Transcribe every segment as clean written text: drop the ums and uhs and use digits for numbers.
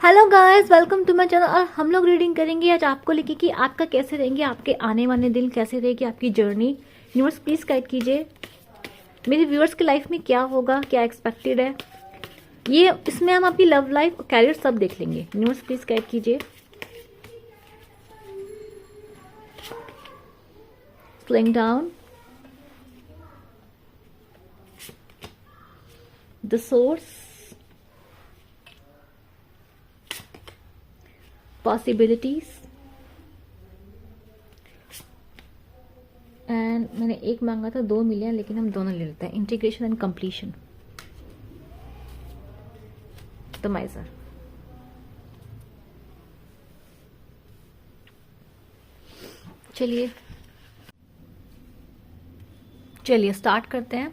Hello guys, welcome to my channel. और हम लोग रीडिंग करेंगे आज आपको लेके कि आपका कैसे रहेंगे, आपके आने वाले दिन कैसे रहेगी, आपकी जर्नी। यूनिवर्स प्लीज गाइड कीजिए मेरे व्यूअर्स की लाइफ में क्या होगा, क्या एक्सपेक्टेड है। ये इसमें हम आपकी लव लाइफ और कैरियर सब देख लेंगे। यूनिवर्स प्लीज गाइड कीजिए। Slowing down the source, possibilities and मैंने एक मांगा था, 2 मिले हैं, लेकिन हम दोनों ले लेते हैं। Integration and completion, the माइजर। चलिए स्टार्ट करते हैं।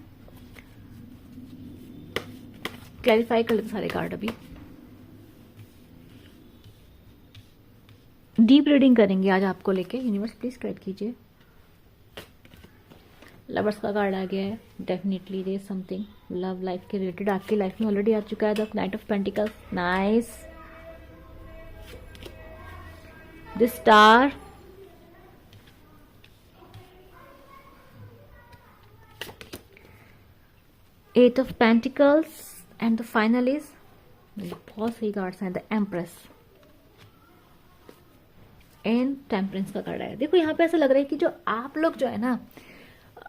क्लैरिफाई कर लेते सारे कार्ड। अभी डीप रीडिंग करेंगे आज आपको लेके। यूनिवर्स प्लीज गाइड कीजिए। लवर्स का कार्ड आ गया है। Definitely there something love life के रिलेटेड आपकी लाइफ में ऑलरेडी आ चुका है। The knight of pentacles, nice. The star, eight of pentacles and the final is, बहुत सही कार्ड्स हैं, द एम्प्रेस एंड टेम्परेंस का कार्ड आया। देखो यहाँ पे ऐसा लग रहा है कि जो आप लोग जो है ना,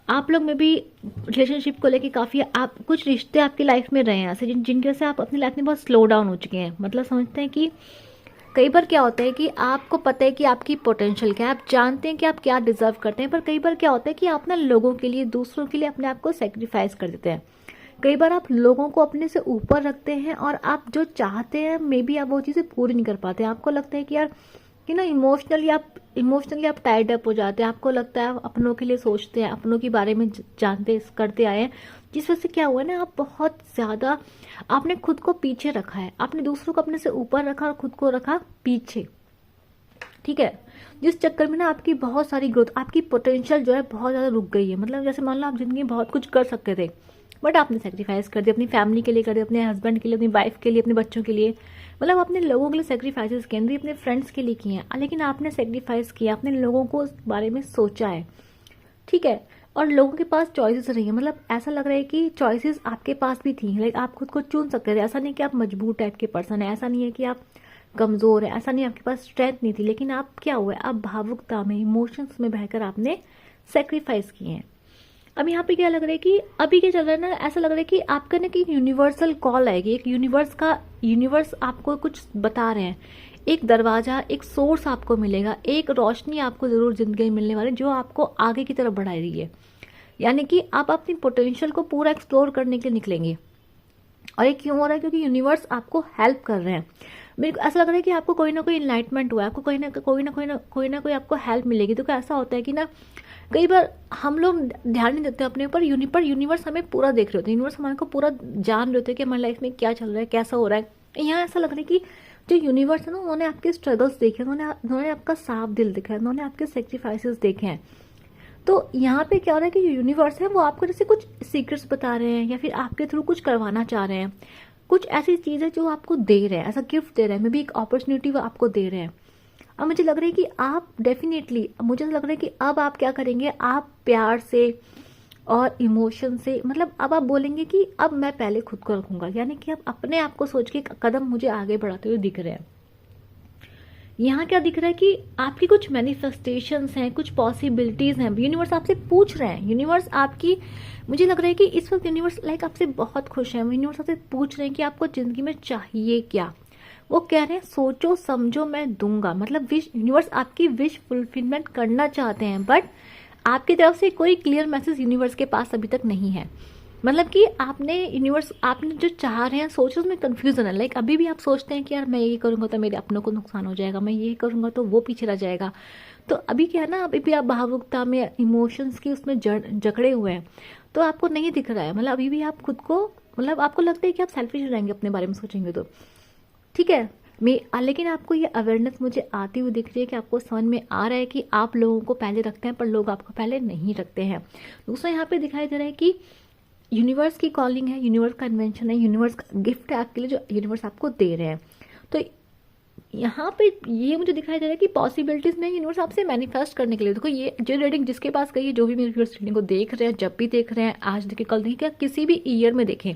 आप लोग में भी रिलेशनशिप को लेके काफी आप कुछ रिश्ते आपकी लाइफ में रहे हैं ऐसे जिनकी वजह से आप अपनी लाइफ में बहुत स्लो डाउन हो चुके हैं। मतलब समझते हैं कि कई बार क्या होता है कि आपको पता है कि आपकी पोटेंशियल क्या है, आप जानते हैं कि आप क्या डिजर्व करते हैं, पर कई बार क्या होता है कि आप ना लोगों के लिए, दूसरों के लिए अपने आप को सेक्रीफाइस कर देते हैं। कई बार आप लोगों को अपने से ऊपर रखते हैं और आप जो चाहते हैं मे बी आप वो चीज़ें पूरी नहीं कर पाते। आपको लगता है कि यार कि ना इमोशनली आप टाइड अप हो जाते हैं। आपको लगता है आप अपनों के लिए सोचते हैं, अपनों के बारे में जानते करते आए हैं, जिस वजह से क्या हुआ ना, आप बहुत ज़्यादा आपने खुद को पीछे रखा है। आपने दूसरों को अपने से ऊपर रखा और खुद को रखा पीछे। ठीक है, जिस चक्कर में ना आपकी बहुत सारी ग्रोथ, आपकी पोटेंशियल जो है बहुत ज़्यादा रुक गई है। मतलब जैसे मान लो आप जिंदगी में बहुत कुछ कर सकते थे, बट आपने सेक्रीफाइस कर दिया। अपनी फैमिली के लिए कर दिया, अपने हस्बैंड के लिए, अपनी वाइफ के लिए, अपने बच्चों के लिए। मतलब आपने लोगों के लिए सेक्रीफाइसेस किए, अपने फ्रेंड्स के लिए किए हैं, लेकिन आपने सेक्रीफाइस किया, अपने लोगों को उस बारे में सोचा है। ठीक है, और लोगों के पास चॉइसेस रही है। मतलब ऐसा लग रहा है कि चॉइसेस आपके पास भी थी, लाइक आप खुद को चुन सकते थे। ऐसा नहीं कि आप मजबूर टाइप के पर्सन है, ऐसा नहीं है कि आप कमजोर है, ऐसा नहीं आपके पास स्ट्रेंथ नहीं थी, लेकिन आप क्या हुआ, आप भावुकता में, इमोशंस में बहकर आपने सेक्रीफाइस किए हैं। अब यहाँ पे क्या लग रहा है कि अभी क्या चल रहा है ना, ऐसा लग रहा है कि आपका ना कि यूनिवर्सल कॉल आएगी। एक यूनिवर्स आपको कुछ बता रहे हैं, एक दरवाजा, एक सोर्स आपको मिलेगा, एक रोशनी आपको जरूर जिंदगी में मिलने वाली जो आपको आगे की तरफ बढ़ा रही है। यानी कि आप अपनी पोटेंशियल को पूरा एक्सप्लोर करने के लिए निकलेंगे। और ये क्यों हो रहा है? क्योंकि यूनिवर्स आपको हेल्प कर रहे हैं। मेरे को ऐसा लग रहा है कि आपको कोई ना कोई इनलाइटमेंट हुआ है, आपको कोई ना कोई आपको हेल्प मिलेगी। तो क्या ऐसा होता है कि ना कई बार हम लोग ध्यान नहीं देते अपने ऊपर, यूनिवर्स हमें पूरा देख रहे होते हैं। यूनिवर्स हमारे को पूरा जान रहे होते हैं कि हमारी लाइफ में क्या चल रहा है, कैसा हो रहा है। यहाँ ऐसा लग रहा है कि जो यूनिवर्स है ना, उन्होंने आपके स्ट्रगल्स देखे, उन्होंने आपका साफ दिल देखा है, उन्होंने आपके सेक्रीफाइसेस देखे हैं। तो यहाँ पे क्या हो रहा है कि यूनिवर्स है वो आपको जैसे कुछ सीक्रेट्स बता रहे हैं या फिर आपके थ्रू कुछ करवाना चाह रहे हैं। कुछ ऐसी चीज़ है जो आपको दे रहे हैं, ऐसा गिफ्ट दे रहे हैं, मे बी एक अपॉर्चुनिटी वो आपको दे रहे हैं। अब मुझे लग रहा है कि आप डेफिनेटली, मुझे लग रहा है कि अब आप क्या करेंगे, आप प्यार से और इमोशन से, मतलब अब आप बोलेंगे कि अब मैं पहले खुद को रखूंगा। यानी कि आप अपने आप को सोच के कदम मुझे आगे बढ़ाते हुए दिख रहे हैं। यहाँ क्या दिख रहा है कि आपकी कुछ मैनिफेस्टेशंस हैं, कुछ पॉसिबिलिटीज हैं। यूनिवर्स आपसे पूछ रहे हैं, यूनिवर्स आपकी, मुझे लग रहा है कि इस वक्त यूनिवर्स लाइक आपसे बहुत खुश है। यूनिवर्स आपसे पूछ रहे हैं कि आपको जिंदगी में चाहिए क्या। वो कह रहे हैं सोचो समझो मैं दूंगा। मतलब विश, यूनिवर्स आपकी विश फुलफिलमेंट करना चाहते हैं, बट आपकी तरफ से कोई क्लियर मैसेज यूनिवर्स के पास अभी तक नहीं है। मतलब कि आपने जो चाह रहे हैं, सोचो उसमें कंफ्यूजन है। लाइक अभी भी आप सोचते हैं कि यार मैं ये करूंगा तो मेरे अपनों को नुकसान हो जाएगा, मैं ये करूंगा तो वो पीछे रह जाएगा। तो अभी क्या है ना, अभी भी आप भावुकता में, इमोशंस की उसमें जकड़े हुए हैं। तो आपको नहीं दिख रहा है, मतलब अभी भी आप खुद को, मतलब आपको लगता है कि आप सेल्फिश हो जाएंगे अपने बारे में सोचेंगे तो। ठीक है, लेकिन आपको ये अवेयरनेस मुझे आती हुई दिख रही है कि आपको समझ में आ रहा है कि आप लोगों को पहले रखते हैं पर लोग आपको पहले नहीं रखते हैं। दूसरा यहाँ पे दिखाई दे रहा है कि यूनिवर्स की कॉलिंग है, यूनिवर्स का इन्वेंशन है, यूनिवर्स का गिफ्ट है आपके लिए जो यूनिवर्स आपको दे रहे हैं। तो यहाँ पे ये मुझे दिखाई दे रहा है कि पॉसिबिलिटीज नहीं, यूनिवर्स आपसे मैनिफेस्ट करने के लिए। देखो ये जो रीडिंग जिसके पास गई है, जो भी मेरी व्यूअर्स रीडिंग को देख रहे हैं, जब भी देख रहे हैं, आज देखें कल देखें, क्या किसी भी ईयर में देखें,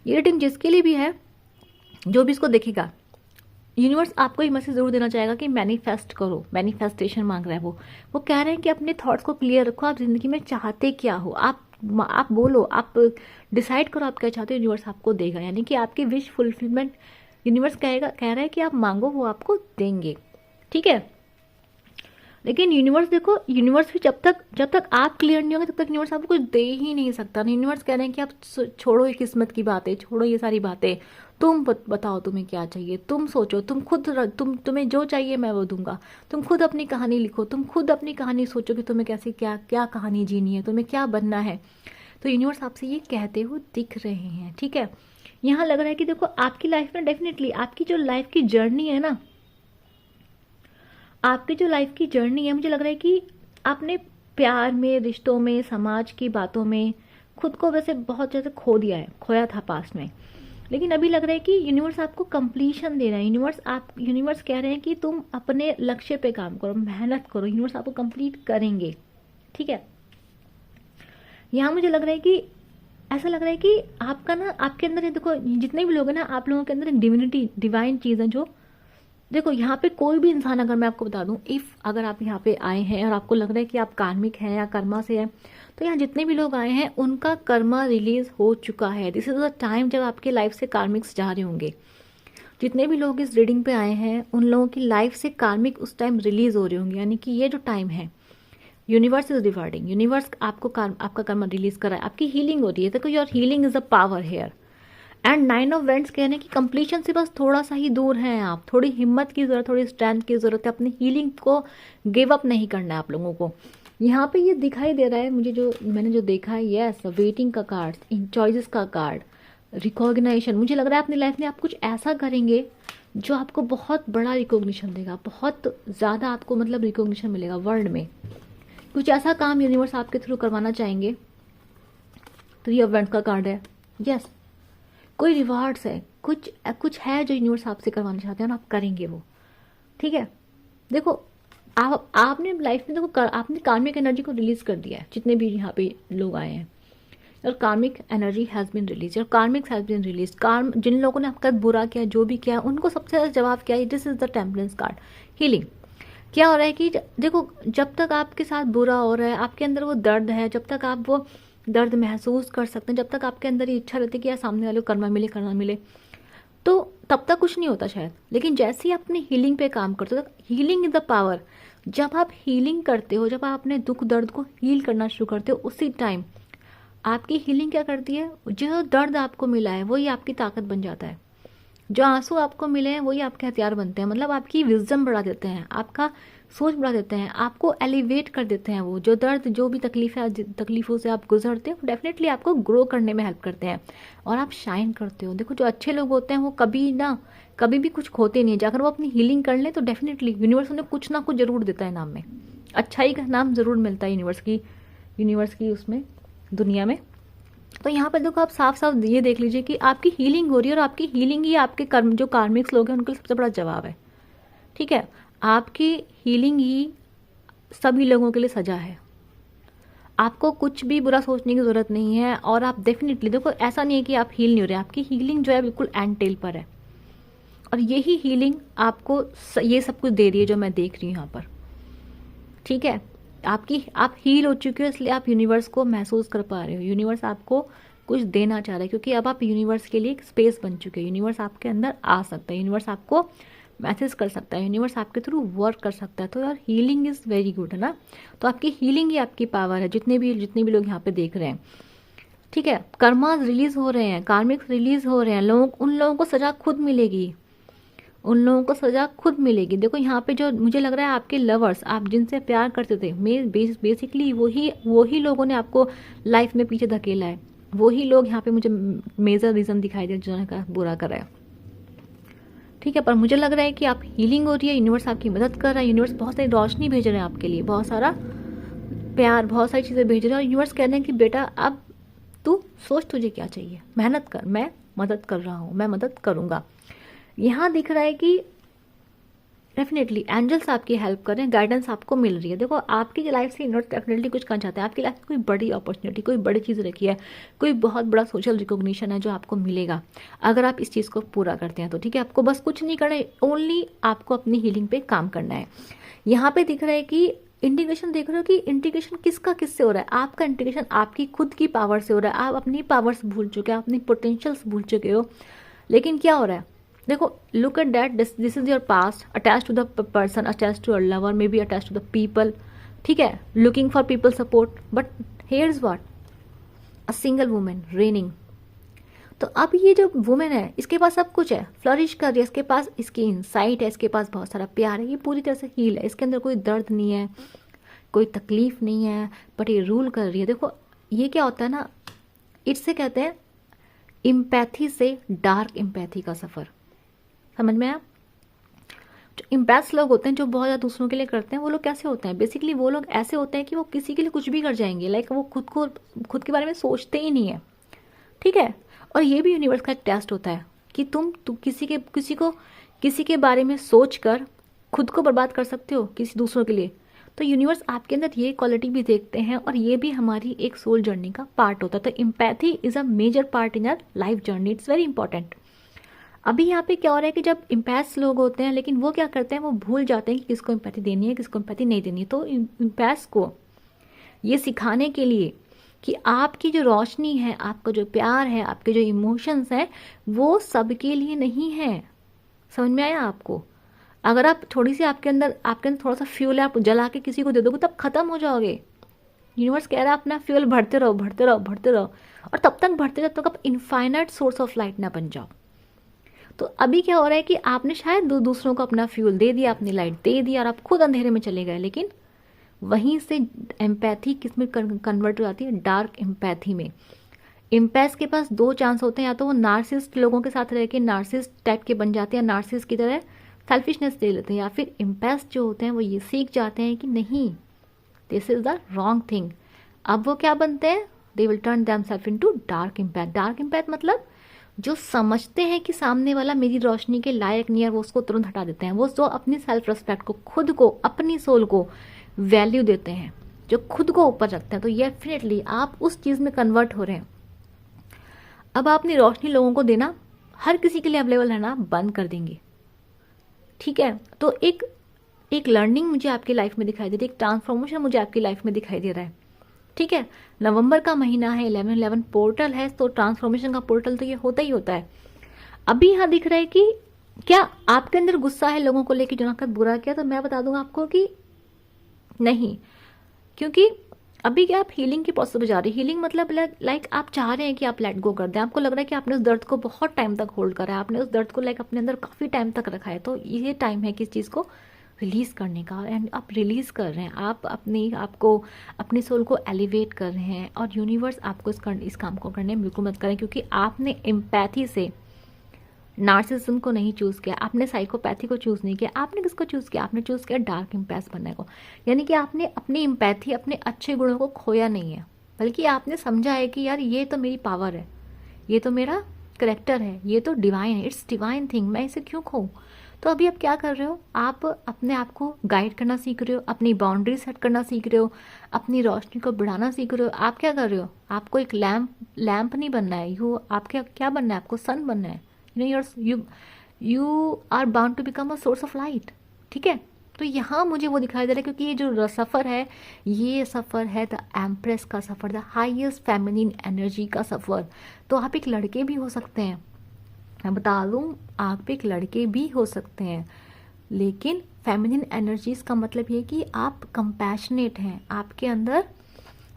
ये रीडिंग जिसके लिए भी है, जो भी इसको देखेगा, यूनिवर्स आपको ये मैसेज जरूर देना चाहेगा कि मैनिफेस्ट करो। मैनिफेस्टेशन मांग रहा है वो कह रहे हैं कि अपने थॉट्स को क्लियर रखो, आप जिंदगी में चाहते क्या हो, आप बोलो, आप डिसाइड करो आप क्या चाहते हो, यूनिवर्स आपको देगा। यानी कि आपकी विश फुलफिलमेंट यूनिवर्स कह रहा है कि आप मांगो, वो आपको देंगे। ठीक है, लेकिन यूनिवर्स देखो, यूनिवर्स भी जब तक आप क्लियर नहीं होंगे तब तक यूनिवर्स आपको कुछ दे ही नहीं सकता। यूनिवर्स कह रहे हैं कि आप छोड़ो ये किस्मत की बातें, छोड़ो ये सारी बातें, तुम बताओ तुम्हें क्या चाहिए, तुम सोचो, तुम खुद तुम्हें जो चाहिए मैं वो दूंगा। तुम खुद अपनी कहानी लिखो, तुम खुद अपनी कहानी सोचो कि तुम्हें कैसी क्या क्या कहानी जीनी है, तुम्हें क्या बनना है। तो यूनिवर्स आपसे ये कहते हुए दिख रहे हैं। ठीक है, यहाँ लग रहा है कि देखो आपकी लाइफ में डेफिनेटली आपकी जो लाइफ की जर्नी है ना, आपकी जो लाइफ की जर्नी है, मुझे लग रहा है कि आपने प्यार में, रिश्तों में, समाज की बातों में खुद को वैसे बहुत ज़्यादा खो दिया है, खोया था पास्ट में। लेकिन अभी लग रहा है कि यूनिवर्स आपको कंप्लीशन दे रहा है। यूनिवर्स कह रहे हैं कि तुम अपने लक्ष्य पे काम करो, मेहनत करो, यूनिवर्स आपको कंप्लीट करेंगे। ठीक है, यहाँ मुझे लग रहा है कि ऐसा लग रहा है कि आपका ना, आपके अंदर देखो जितने भी लोग हैं ना, आप लोगों के अंदर एक डिविनिटी, डिवाइन चीज़ है जो, देखो यहाँ पे कोई भी इंसान, अगर मैं आपको बता दूं, अगर आप यहाँ पे आए हैं और आपको लग रहा है कि आप कार्मिक हैं या कर्मा से हैं, तो यहाँ जितने भी लोग आए हैं उनका कर्मा रिलीज हो चुका है। दिस इज द टाइम जब आपके लाइफ से कार्मिक्स जा रहे होंगे। जितने भी लोग इस रीडिंग पे आए हैं उन लोगों की लाइफ से कार्मिक उस टाइम रिलीज हो रहे होंगे। यानी कि ये जो टाइम है, यूनिवर्स इज रिवार्डिंग, यूनिवर्स आपका कर्मा रिलीज कर रहा है, आपकी हीलिंग हो रही है। देखो your healing is a power here. And 9 of wands कहने की कंप्लीशन से बस थोड़ा सा ही दूर हैं आप। थोड़ी हिम्मत की जरूरत, थोड़ी स्ट्रेंथ की जरूरत है, अपनी हीलिंग को गिव अप नहीं करना है आप लोगों को। यहाँ पे ये दिखाई दे रहा है मुझे, जो मैंने जो देखा है, यस, वेटिंग का कार्ड, इन चॉइसेस का कार्ड, रिकॉग्निशन। मुझे लग रहा है अपनी लाइफ में आप कुछ ऐसा करेंगे जो आपको बहुत बड़ा रिकॉग्निशन देगा, बहुत ज़्यादा आपको मतलब रिकॉग्निशन मिलेगा वर्ल्ड में। कुछ ऐसा काम यूनिवर्स आपके थ्रू करवाना चाहेंगे। 3 ऑफ वेंट्स का कार्ड है, यस, कोई रिवार्ड्स है, कुछ है जो यूनिवर्स आपसे करवाना चाहते हैं और आप करेंगे वो। ठीक है, देखो आपने लाइफ में देखो आपने कार्मिक एनर्जी को रिलीज कर दिया है, जितने भी यहाँ पे लोग आए हैं, और कार्मिक एनर्जी हैज़ बीन रिलीज, और कार्मिक हैज़ बीन रिलीज। जिन लोगों ने आपका बुरा किया, जो भी किया, उनको सबसे ज़्यादा जवाब क्या है, this is the temperance card, healing. क्या हो रहा है कि देखो जब तक आपके साथ बुरा हो रहा है, आपके अंदर वो दर्द है, जब तक आप वो दर्द महसूस कर सकते हैं, जब तक आपके अंदर ये इच्छा रहती है कि यार सामने वाले को करना मिले, तो तब तक कुछ नहीं होता शायद। लेकिन जैसे ही अपनी हीलिंग पे काम करते हो, हीलिंग इज द पावर। जब आप हीलिंग करते हो, जब आप अपने दुख दर्द को हील करना शुरू करते हो, उसी टाइम आपकी हीलिंग क्या करती है, जो दर्द आपको मिला है वही आपकी ताकत बन जाता है। जो आंसू आपको मिले हैं वही आपके हथियार बनते हैं। मतलब आपकी विजडम बढ़ा देते हैं, आपका सोच बढ़ा देते हैं, आपको एलिवेट कर देते हैं। वो जो दर्द, जो भी तकलीफों से आप गुजरते हो, डेफिनेटली आपको ग्रो करने में हेल्प करते हैं और आप शाइन करते हो। देखो जो अच्छे लोग होते हैं वो कभी भी कुछ खोते नहीं है। जाकर वो अपनी हीलिंग कर लें तो डेफिनेटली यूनिवर्स उन्हें कुछ ना कुछ जरूर देता है, नाम में अच्छाई का नाम जरूर मिलता है यूनिवर्स की उसमें दुनिया में। तो यहाँ पर देखो आप साफ साफ ये देख लीजिए कि आपकी हीलिंग हो रही है, और आपकी हीलिंग ही आपके कर्म, जो कार्मिक्स लोग हैं उनके लिए सबसे बड़ा जवाब है। ठीक है, आपकी हीलिंग ही सभी लोगों के लिए सजा है। आपको कुछ भी बुरा सोचने की जरूरत नहीं है। और आप डेफिनेटली देखो, ऐसा नहीं है कि आप हील नहीं हो रहे, आपकी हीलिंग जो है बिल्कुल एंड टेल पर है, और यही हीलिंग आपको ये सब कुछ दे रही है जो मैं देख रही हूँ यहाँ पर। ठीक है, आप हील हो चुके हो, इसलिए आप यूनिवर्स को महसूस कर पा रहे हो। यूनिवर्स आपको कुछ देना चाह रहा है, क्योंकि अब आप यूनिवर्स के लिए एक स्पेस बन चुके हैं। यूनिवर्स आपके अंदर आ सकता है, यूनिवर्स आपको मैसेज कर सकता है, यूनिवर्स आपके थ्रू वर्क कर सकता है। तो यार हीलिंग इज़ वेरी गुड, है ना। तो आपकी हीलिंग ही आपकी पावर है, जितने भी लोग यहाँ पे देख रहे हैं। ठीक है, कर्मास रिलीज हो रहे हैं, कार्मिक्स रिलीज हो रहे हैं। उन लोगों को सजा खुद मिलेगी, उन लोगों को सजा खुद मिलेगी। देखो यहाँ पे जो मुझे लग रहा है, आपके लवर्स, आप जिनसे प्यार करते थे, बेसिकली वही लोगों ने आपको लाइफ में पीछे धकेला है। वही लोग यहाँ पे मुझे मेजर रीजन दिखाई दे जिन्होंने कहा बुरा करा है। ठीक है, पर मुझे लग रहा है कि आप हीलिंग हो रही है, यूनिवर्स आपकी मदद कर रहा है, यूनिवर्स बहुत सारी रोशनी भेज रहे हैं आपके लिए, बहुत सारा प्यार, बहुत सारी चीज़ें भेज रहे हैं। और यूनिवर्स कह रहे हैं कि बेटा अब तू सोच, तुझे क्या चाहिए, मेहनत कर, मैं मदद कर रहा हूँ, मैं मदद करूँगा। यहाँ दिख रहा है कि डेफिनेटली एंजल्स आपकी हेल्प कर रहे हैं, गाइडेंस आपको मिल रही है। देखो आपकी लाइफ से यूनिवर्स डेफिनेटली कुछ करना चाहते हैं, आपकी लाइफ में कोई बड़ी अपॉर्चुनिटी, कोई बड़ी चीज़ रखी है, कोई बहुत बड़ा सोशल रिकॉग्निशन है जो आपको मिलेगा अगर आप इस चीज़ को पूरा करते हैं तो। ठीक है, आपको बस कुछ नहीं करना है, ओनली आपको अपनी हीलिंग पे काम करना है। यहाँ पे दिख रहा है कि इंटीग्रेशन, देख रहे हो कि इंटीग्रेशन किसका किससे हो रहा है। आपका इंटीग्रेशन आपकी खुद की पावर से हो रहा है। आप अपनी पावर्स भूल चुके हो, अपनी पोटेंशियल्स भूल चुके हो, लेकिन क्या हो रहा है देखो, look at that, this is your past, attach to the person, attach to your lover, maybe attach to the people. ठीक है, looking for people support, but here is what, a single women reigning. तो अब ये जो women है इसके पास सब कुछ है, फ्लरिश कर रही है, इसके पास इसकी इंसाइट है, इसके पास बहुत सारा प्यार है, ये पूरी तरह से हील है, इसके अंदर कोई दर्द नहीं है, कोई तकलीफ नहीं है, बट ये रूल कर रही है। देखो ये क्या होता है ना, इससे कहते हैं इम्पैथी से डार्क इम्पैथी का सफ़र। समझ में आया? जो इम्पैथ लोग होते हैं, जो बहुत ज़्यादा दूसरों के लिए करते हैं, वो लोग कैसे होते हैं, बेसिकली वो लोग ऐसे होते हैं कि वो किसी के लिए कुछ भी कर जाएंगे, लाइक वो खुद के बारे में सोचते ही नहीं है। ठीक है, और ये भी यूनिवर्स का एक टेस्ट होता है कि तुम किसी के बारे में सोच कर खुद को बर्बाद कर सकते हो किसी दूसरों के लिए। तो यूनिवर्स आपके अंदर ये क्वालिटी भी देखते हैं, और ये भी हमारी एक सोल जर्नी का पार्ट होता है। तो empathy is a major part in our life journey, it's very important. अभी यहाँ पे क्या हो रहा है कि जब इम्पैथ्स लोग होते हैं, लेकिन वो क्या करते हैं, वो भूल जाते हैं कि किसको इम्पैथी देनी है, किसको इम्पैथी नहीं देनी है। तो इम्पैथ्स को ये सिखाने के लिए कि आपकी जो रोशनी है, आपका जो प्यार है, आपके जो इमोशंस हैं, वो सबके लिए नहीं है। समझ में आया आपको? अगर आप थोड़ी सी आपके अंदर थोड़ा सा फ्यूल है, आप जला के किसी को दे दोगे तब खत्म हो जाओगे। यूनिवर्स कह रहा है अपना फ्यूल भरते रहो, भरते रहो, भरते रहो, और तब तक भरते जब तक आप इनफाइनाइट सोर्स ऑफ लाइट ना बन जाओ। तो अभी क्या हो रहा है कि आपने शायद दूसरों को अपना फ्यूल दे दिया, अपनी लाइट दे दी, और आप खुद अंधेरे में चले गए। लेकिन वहीं से एम्पैथी किस में कन्वर्ट हो जाती है, डार्क एम्पैथी में। इम्पैथ के पास दो चांस होते हैं, या तो वो नार्सिस्ट लोगों के साथ रह के नार्सिस्ट टाइप के बन जाते हैं, नार्सिस्ट की तरह सेल्फिशनेस ले लेते हैं, या फिर इम्पैथ जो होते हैं वो ये सीख जाते हैं कि नहीं, this is the wrong thing. अब वो क्या बनते हैं, they will turn themselves into dark empath. Dark empath मतलब जो समझते हैं कि सामने वाला मेरी रोशनी के लायक नहीं है, वो उसको तुरंत हटा देते हैं। वो जो अपनी सेल्फ रिस्पेक्ट को, खुद को, अपनी सोल को वैल्यू देते हैं, जो खुद को ऊपर रखते हैं। तो डेफिनेटली आप उस चीज़ में कन्वर्ट हो रहे हैं। अब आप अपनी रोशनी लोगों को देना, हर किसी के लिए अवेलेबल रहना बंद कर देंगे। ठीक है, तो एक लर्निंग मुझे आपकी लाइफ में दिखाई दे रही है, एक ट्रांसफॉर्मेशन मुझे आपकी लाइफ में दिखाई दे रहा है। ठीक है, नवंबर का महीना है, 11/11 पोर्टल है, तो ट्रांसफॉर्मेशन का पोर्टल तो ये होता ही होता है। अभी यहाँ दिख रहा है कि क्या आपके अंदर गुस्सा है लोगों को लेकर, जो ना बुरा किया, तो मैं बता दूंगा आपको कि नहीं, क्योंकि अभी क्या आप हीलिंग की प्रोसेस में जा रही है। हीलिंग मतलब लाइक आप चाह रहे हैं कि आप लेट गो कर दें, आपको लग रहा है कि आपने उस दर्द को बहुत टाइम तक होल्ड करा है, आपने उस दर्द को लाइक अपने अंदर काफ़ी टाइम तक रखा है। तो ये टाइम है कि इस चीज़ को रिलीज़ करने का, एंड आप रिलीज़ कर रहे हैं, आप अपनी सोल को एलिवेट कर रहे हैं, और यूनिवर्स आपको इस काम को करने में बिल्कुल मत करें, क्योंकि आपने एम्पैथी से नार्सिसिज्म को नहीं चूज़ किया, आपने साइकोपैथी को चूज़ नहीं किया। आपने किसको चूज़ किया, आपने चूज़ किया डार्क इम्पैथ बनने को। यानी कि आपने अपनी एम्पैथी, अपने अच्छे गुणों को खोया नहीं है, बल्कि आपने समझा है कि यार ये तो मेरी पावर है, ये तो मेरा करेक्टर है, ये तो डिवाइन है, इट्स डिवाइन थिंग, मैं इसे क्यों खोऊं। तो अभी आप क्या कर रहे हो, आप अपने आप को गाइड करना सीख रहे हो, अपनी बाउंड्री सेट करना सीख रहे हो, अपनी रोशनी को बढ़ाना सीख रहे हो। आप क्या कर रहे हो, आपको एक लैम्प नहीं बनना है, आप क्या बनना है, आपको सन बनना है। you are bound to become a source of light। ठीक है, तो यहाँ मुझे वो दिखाई दे रहा है, क्योंकि ये जो सफ़र है, ये सफ़र है द एम्प्रेस का सफ़र, द हाईएस्ट फेमिनिन एनर्जी का सफ़र। तो आप एक लड़के भी हो सकते हैं, मैं बता दूँ, आप एक लड़के भी हो सकते हैं, लेकिन फेमिनिन एनर्जीज का मतलब ये कि आप कंपैशनेट हैं, आपके अंदर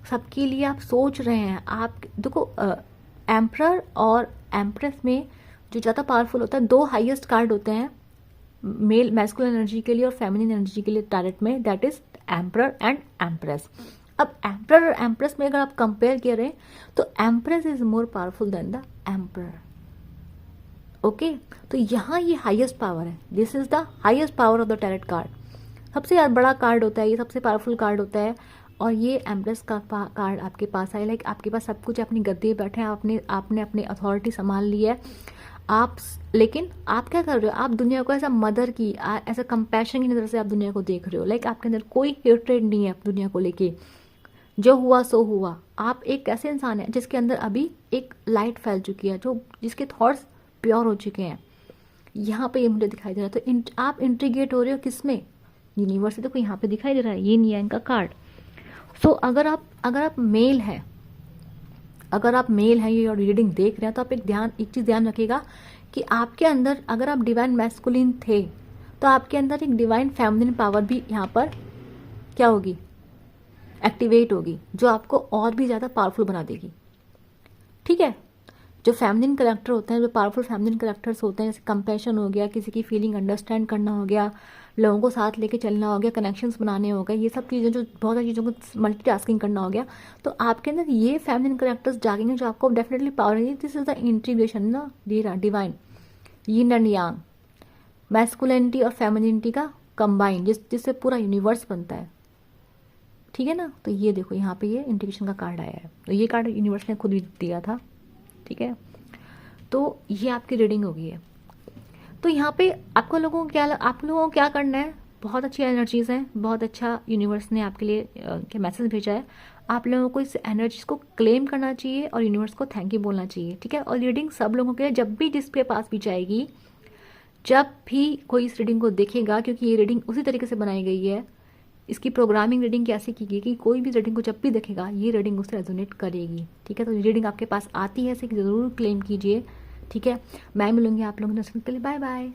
सबके लिए आप सोच रहे हैं। आप देखो, एम्प्रर और एम्प्रेस में जो ज़्यादा पावरफुल होता है, दो हाईएस्ट कार्ड होते हैं मेल मैस्कुलिन एनर्जी के लिए और फेमिनिन एनर्जी के लिए टारगेट में, that is emperor and empress. अब एम्प्रर और एम्प्रेस में अगर आप कंपेयर करें तो empress is more powerful than the emperor. Okay, तो यहाँ ये हाईएस्ट पावर है, this is the highest power of the tarot card. सबसे बड़ा कार्ड होता है ये, सबसे पावरफुल कार्ड होता है, और ये एम्प्रेस का कार्ड आपके पास आए, लाइक आपके पास सब कुछ है, अपनी गद्दी पे बैठे हैं, आपने अपनी अथॉरिटी संभाल ली है, लेकिन आप क्या कर रहे हो, आप दुनिया को ऐसा मदर की ऐसा कंपैशन की नज़र से आप दुनिया को देख रहे हो। लाइक आपके अंदर कोई हेट्रेड नहीं है दुनिया को लेके, जो हुआ सो हुआ। आप एक ऐसे इंसान है जिसके अंदर अभी एक लाइट फैल चुकी है, जो जिसके थॉट्स प्योर हो चुके हैं। यहाँ पे ये मुझे दिखाई दे रहा है। तो आप इंट्रीगेट हो रहे हो किसमें, यूनिवर्स से। देखो यहाँ पे दिखाई दे रहा है, ये नियांग का कार्ड। सो अगर आप मेल है, अगर आप मेल हैं ये और रीडिंग देख रहे हैं, तो आप एक चीज़ ध्यान रखिएगा कि आपके अंदर अगर आप डिवाइन मैस्कुलिन थे, तो आपके अंदर एक डिवाइन फेमिनिन पावर भी यहाँ पर क्या होगी, एक्टिवेट होगी, जो आपको और भी ज़्यादा पावरफुल बना देगी। ठीक है, जो फेमिनिन करेक्टर होते हैं, जो पावरफुल फेमिनिन करेक्टर्स होते हैं, जैसे कंपैशन हो गया, किसी की फीलिंग अंडरस्टैंड करना हो गया, लोगों को साथ लेके चलना हो गया, कनेक्शंस बनाने हो गए, ये सब चीज़ें, जो बहुत सारी चीज़ों को मल्टीटास्किंग करना हो गया, तो आपके अंदर ये फेमिनिन करेक्टर्स जागेंगे, जो आपको डेफिनेटली पावर देंगे। दिस इज द इंटीग्रेशन ना, divine yin and yang, masculinity और फेमिनिनिटी का कंबाइन, जिससे पूरा यूनिवर्स बनता है। ठीक है ना। तो ये देखो यहाँ पे ये इंटीग्रेशन का कार्ड आया है, तो ये कार्ड यूनिवर्स ने खुद भी दिया था। ठीक है, तो ये आपकी रीडिंग हो गई है। तो यहाँ पे आप लोगों को क्या करना है, बहुत अच्छी एनर्जीज हैं, बहुत अच्छा यूनिवर्स ने आपके लिए क्या मैसेज भेजा है। आप लोगों को इस एनर्जीज को क्लेम करना चाहिए और यूनिवर्स को थैंक यू बोलना चाहिए। ठीक है, और रीडिंग सब लोगों के लिए, जब भी जिसके पास भी जाएगी, जब भी कोई इस रीडिंग को देखेगा, क्योंकि ये रीडिंग उसी तरीके से बनाई गई है, इसकी प्रोग्रामिंग रीडिंग कैसे की गई कि कोई भी रीडिंग को जब भी देखेगा, ये रीडिंग उससे रेजोनेट करेगी। ठीक है, तो रीडिंग आपके पास आती है, इसे ज़रूर क्लेम कीजिए। ठीक है, मैं मिलूंगी आप लोगों ने, सुनने के लिए बाय बाय।